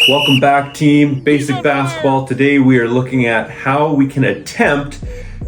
Welcome back, team. Basic basketball. Today we are looking at how we can attempt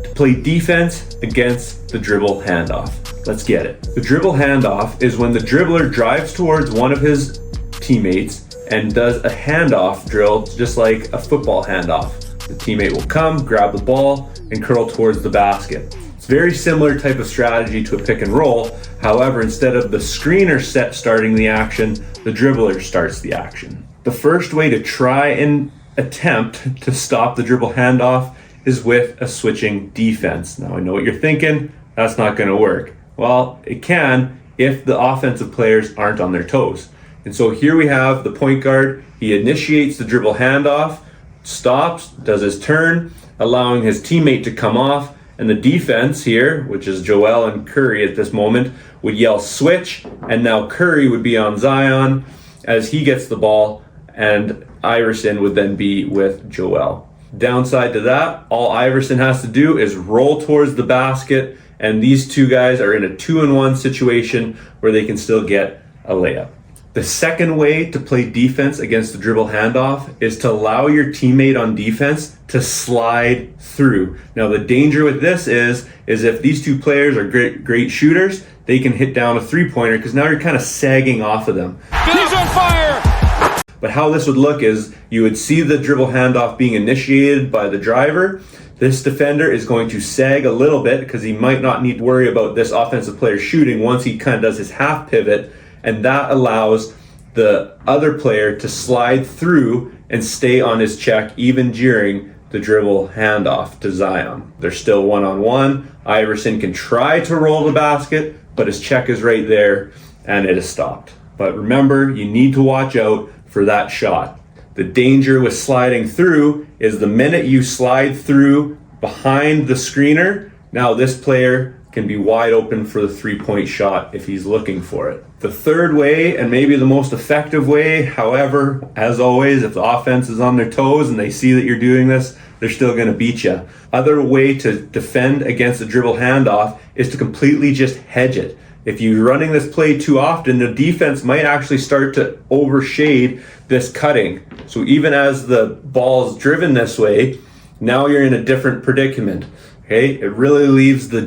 to play defense against the dribble handoff. Let's get it. The dribble handoff is when the dribbler drives towards one of his teammates and does a handoff drill, just like a football handoff. The teammate will come, grab the ball, and curl towards the basket. It's a very similar type of strategy to a pick and roll. However, instead of the screener starting the action, the dribbler starts the action. The first way to try and attempt to stop the dribble handoff is with a switching defense. Now I know what you're thinking, that's not going to work. Well, it can if the offensive players aren't on their toes. And so here we have the point guard. He initiates the dribble handoff, stops, does his turn, allowing his teammate to come off, and the defense here, which is Joel and Curry at this moment, would yell switch, and now Curry would be on Zion as he gets the ball, and Iverson would then be with Joel. Downside to that, all Iverson has to do is roll towards the basket, and these two guys are in a 2-on-1 situation where they can still get a layup. The second way to play defense against the dribble handoff is to allow your teammate on defense to slide through. Now the danger with this is if these two players are great shooters, they can hit down a three-pointer because now you're kind of sagging off of them. He's on fire! But how this would look is you would see the dribble handoff being initiated by the driver. This defender is going to sag a little bit because he might not need to worry about this offensive player shooting once he kind of does his half pivot. And that allows the other player to slide through and stay on his check even during the dribble handoff to Zion. They're still one-on-one. Iverson can try to roll the basket, but his check is right there and it is stopped. But remember, you need to watch out for that shot. The danger with sliding through is the minute you slide through behind the screener, now this player can be wide open for the three-point shot if he's looking for it. The third way, and maybe the most effective way, however, as always, if the offense is on their toes and they see that you're doing this, they're still going to beat you. Other way to defend against the dribble handoff is to completely just hedge it. If you're running this play too often, the defense might actually start to overshade this cutting. So even as the ball's driven this way, now you're in a different predicament. Okay, it really leaves the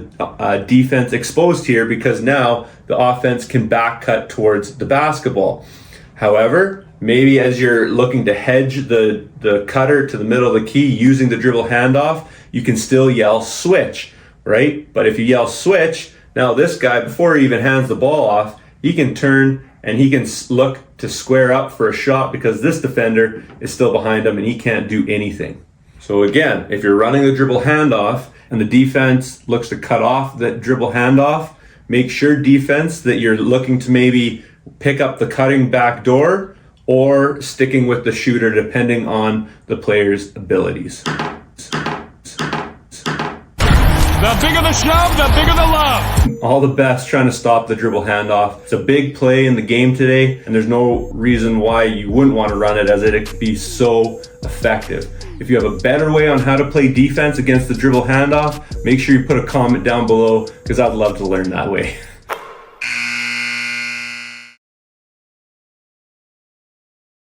defense exposed here because now the offense can back cut towards the basketball. However, maybe as you're looking to hedge the cutter to the middle of the key using the dribble handoff, you can still yell switch, right? But if you yell switch, now this guy, before he even hands the ball off, he can turn and he can look to square up for a shot because this defender is still behind him and he can't do anything. So again, if you're running the dribble handoff and the defense looks to cut off that dribble handoff, make sure defense that you're looking to maybe pick up the cutting back door or sticking with the shooter depending on the player's abilities. The bigger the shove, the bigger the love. All the best trying to stop the dribble handoff. It's a big play in the game today, and there's no reason why you wouldn't want to run it as it could be so effective. If you have a better way on how to play defense against the dribble handoff, make sure you put a comment down below because I'd love to learn that way.